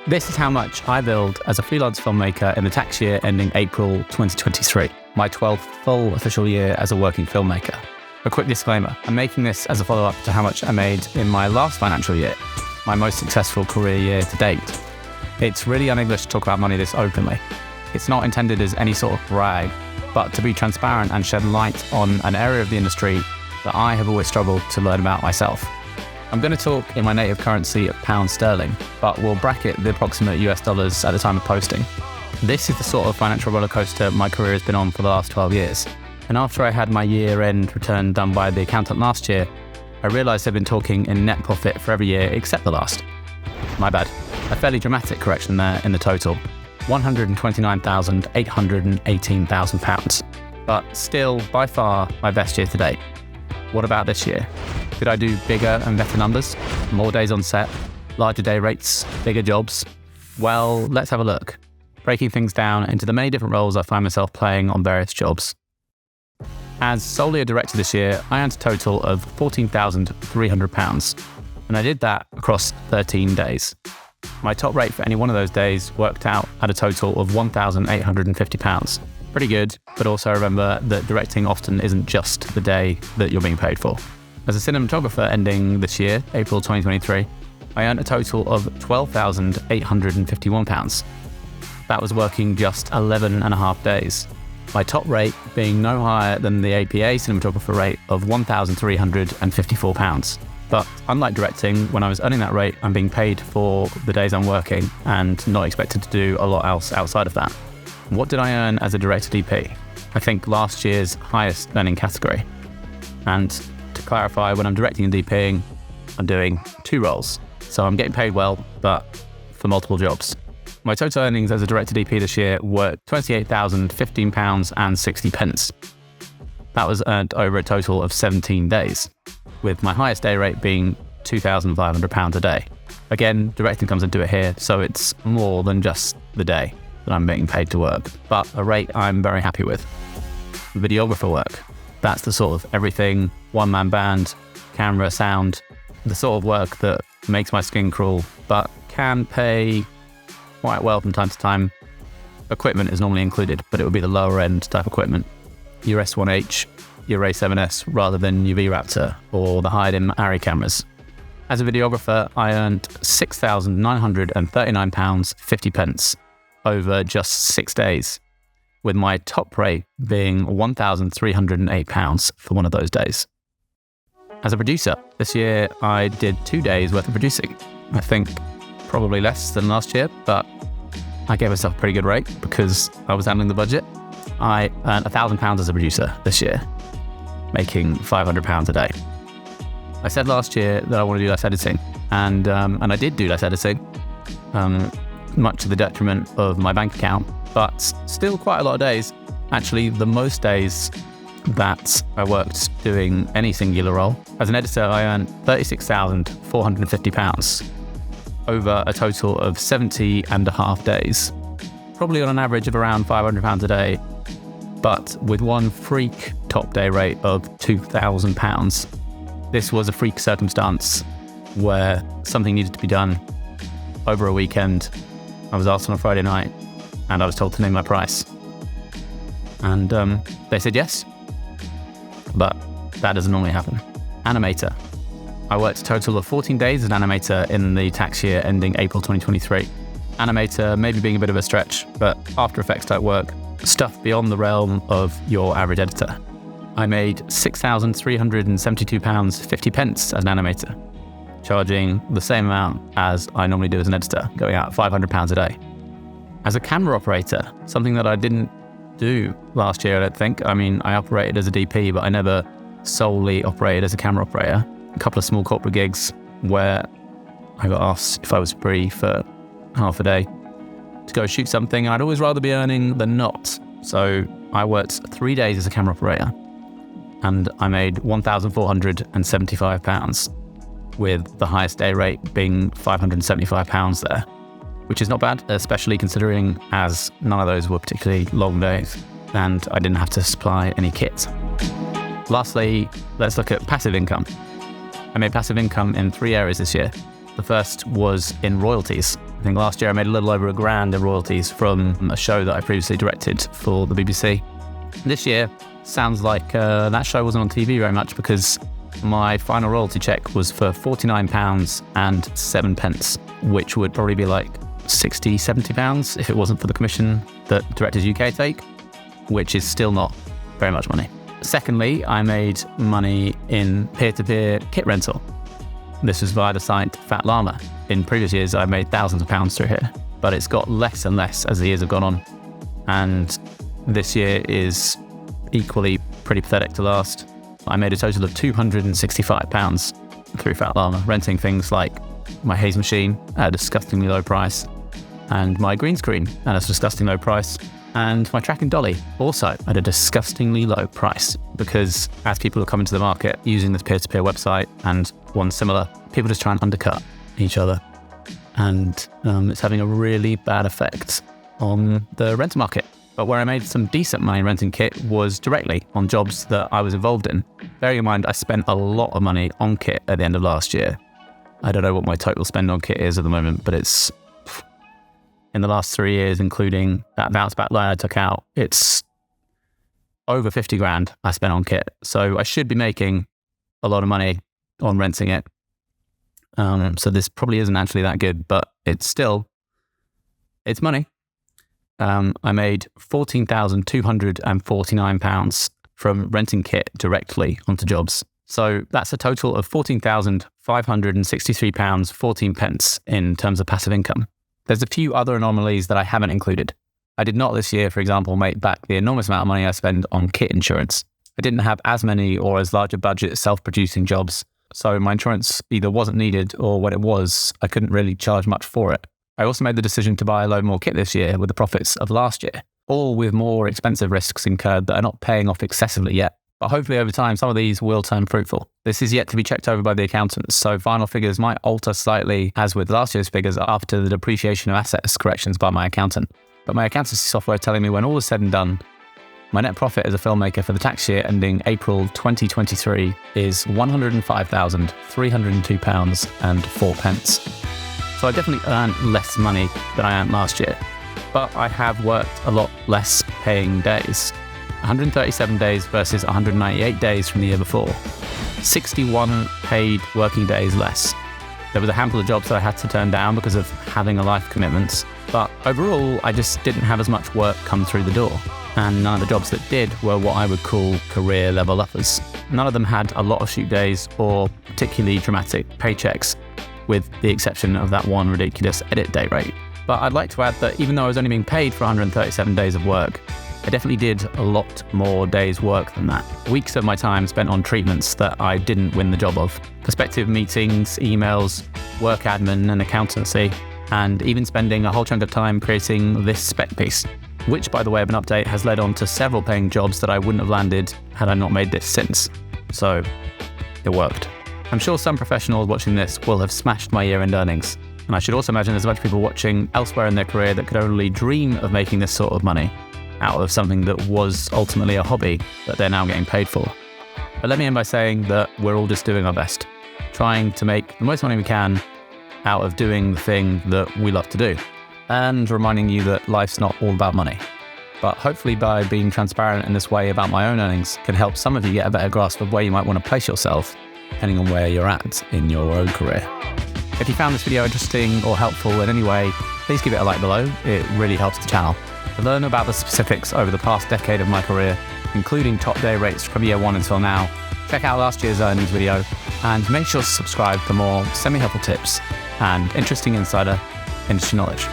This is how much I billed as a freelance filmmaker in the tax year ending April 2023, my 12th full official year as a working filmmaker. A quick disclaimer, I'm making this as a follow-up to how much I made in my last financial year, my most successful career year to date. It's really un-English to talk about money this openly. It's not intended as any sort of brag, but to be transparent and shed light on an area of the industry that I have always struggled to learn about myself. I'm going to talk in my native currency of pound sterling, but we'll bracket the approximate US dollars at the time of posting. This is the sort of financial rollercoaster my career has been on for the last 12 years. And after I had my year-end return done by the accountant last year, I realised I've been talking in net profit for every year except the last. My bad. A fairly dramatic correction there in the total. £129,818,000. But still, by far, my best year to date. What about this year? Did I do bigger and better numbers? More days on set? Larger day rates? Bigger jobs? Well, let's have a look. Breaking things down into the many different roles I find myself playing on various jobs. As solely a director this year, I earned a total of £14,300, and I did that across 13 days. My top rate for any one of those days worked out at a total of £1,850. Pretty good, but also remember that directing often isn't just the day that you're being paid for. As a cinematographer ending this year, April 2023, I earned a total of £12,851. That was working just 11 and a half days. My top rate being no higher than the APA cinematographer rate of £1,354. But unlike directing, when I was earning that rate, I'm being paid for the days I'm working and not expected to do a lot else outside of that. What did I earn as a director DP? I think last year's highest earning category. And to clarify, when I'm directing and DPing, I'm doing two roles. So I'm getting paid well, but for multiple jobs. My total earnings as a director DP this year were £28,015.60. That was earned over a total of 17 days, with my highest day rate being £2,500 a day. Again, directing comes into it here, so it's more than just the day that I'm being paid to work, but a rate I'm very happy with. Videographer work. That's the sort of everything, one-man band, camera, sound, the sort of work that makes my skin crawl, but can pay quite well from time to time. Equipment is normally included, but it would be the lower end type equipment. Your S1H, your A7S, rather than your V-Raptor or the hired-in Arri cameras. As a videographer, I earned £6,939.50 over just 6 days, with my top rate being £1,308 for one of those days. As a producer, this year I did 2 days worth of producing. I think probably less than last year, but I gave myself a pretty good rate because I was handling the budget. I earned £1,000 as a producer this year, making £500 a day. I said last year that I want to do less editing, and I did do less editing, much to the detriment of my bank account, but still quite a lot of days. Actually, the most days that I worked doing any singular role. As an editor, I earned £36,450 over a total of 70 and a half days, probably on an average of around £500 a day, but with one freak top day rate of £2,000. This was a freak circumstance where something needed to be done over a weekend. I was asked on a Friday night and I was told to name my price. And they said yes, but that doesn't normally happen. Animator. I worked a total of 14 days as an animator in the tax year ending April 2023. Animator maybe being a bit of a stretch, but After Effects type work, stuff beyond the realm of your average editor. I made £6,372.50 as an animator, charging the same amount as I normally do as an editor, going out £500 a day. As a camera operator, something that I didn't do last year, I don't think. I mean, I operated as a DP, but I never solely operated as a camera operator. A couple of small corporate gigs where I got asked if I was free for half a day to go shoot something, and I'd always rather be earning than not. So I worked 3 days as a camera operator, and I made £1,475, with the highest day rate being £575 there, which is not bad, especially considering as none of those were particularly long days, and I didn't have to supply any kit. Lastly, let's look at passive income. I made passive income in 3 areas this year. The first was in royalties. I think last year I made a little over $1,000 in royalties from a show that I previously directed for the BBC. This year sounds like that show wasn't on TV very much, because my final royalty check was for £49.07, which would probably be like £60, £70 if it wasn't for the commission that Directors UK take, which is still not very much money. Secondly, I made money in peer-to-peer kit rental. This was via the site Fat Llama. In previous years, I made thousands of pounds through here, but it's got less and less as the years have gone on. And this year is equally pretty pathetic to last. I made a total of £265 through Fat Llama, renting things like my haze machine at a disgustingly low price, and my green screen at a disgusting low price, and my tracking dolly also at a disgustingly low price, because as people have come into the market using this peer-to-peer website and one similar, people just try and undercut each other, and it's having a really bad effect on the rental market. But where I made some decent money renting kit was directly on jobs that I was involved in. Bearing in mind, I spent a lot of money on kit at the end of last year. I don't know what my total spend on kit is at the moment, but it's, in the last 3 years, including that bounce back loan I took out, it's over 50 grand I spent on kit. So I should be making a lot of money on renting it. So this probably isn't actually that good, but it's money. I made £14,249 from renting kit directly onto jobs. So that's a total of £14,563.14 in terms of passive income. There's a few other anomalies that I haven't included. I did not this year, for example, make back the enormous amount of money I spend on kit insurance. I didn't have as many or as large a budget self-producing jobs, so my insurance either wasn't needed, or when it was, I couldn't really charge much for it. I also made the decision to buy a load more kit this year with the profits of last year, all with more expensive risks incurred that are not paying off excessively yet. But hopefully over time, some of these will turn fruitful. This is yet to be checked over by the accountants, so final figures might alter slightly, as with last year's figures, after the depreciation of assets corrections by my accountant. But my accountancy software is telling me when all is said and done, my net profit as a filmmaker for the tax year ending April 2023 is £105,302.04. So I definitely earned less money than I earned last year, but I have worked a lot less paying days. 137 days versus 198 days from the year before. 61 paid working days less. There was a handful of jobs that I had to turn down because of having a life commitments, but overall I just didn't have as much work come through the door. And none of the jobs that did were what I would call career level uppers. None of them had a lot of shoot days or particularly dramatic paychecks, with the exception of that one ridiculous edit day rate. But I'd like to add that even though I was only being paid for 137 days of work, I definitely did a lot more days work than that. Weeks of my time spent on treatments that I didn't win the job of. Perspective meetings, emails, work admin and accountancy, and even spending a whole chunk of time creating this spec piece, which, by the way of an update, has led on to several paying jobs that I wouldn't have landed had I not made this since. So it worked. I'm sure some professionals watching this will have smashed my year-end earnings, and I should also imagine there's a bunch of people watching elsewhere in their career that could only dream of making this sort of money out of something that was ultimately a hobby that they're now getting paid for. But let me end by saying that we're all just doing our best, trying to make the most money we can out of doing the thing that we love to do, and reminding you that life's not all about money. But hopefully by being transparent in this way about my own earnings can help some of you get a better grasp of where you might want to place yourself, depending on where you're at in your own career. If you found this video interesting or helpful in any way, please give it a like below. It really helps the channel. To learn about the specifics over the past decade of my career, including top day rates from year one until now, check out last year's earnings video, and make sure to subscribe for more semi-helpful tips and interesting insider industry knowledge.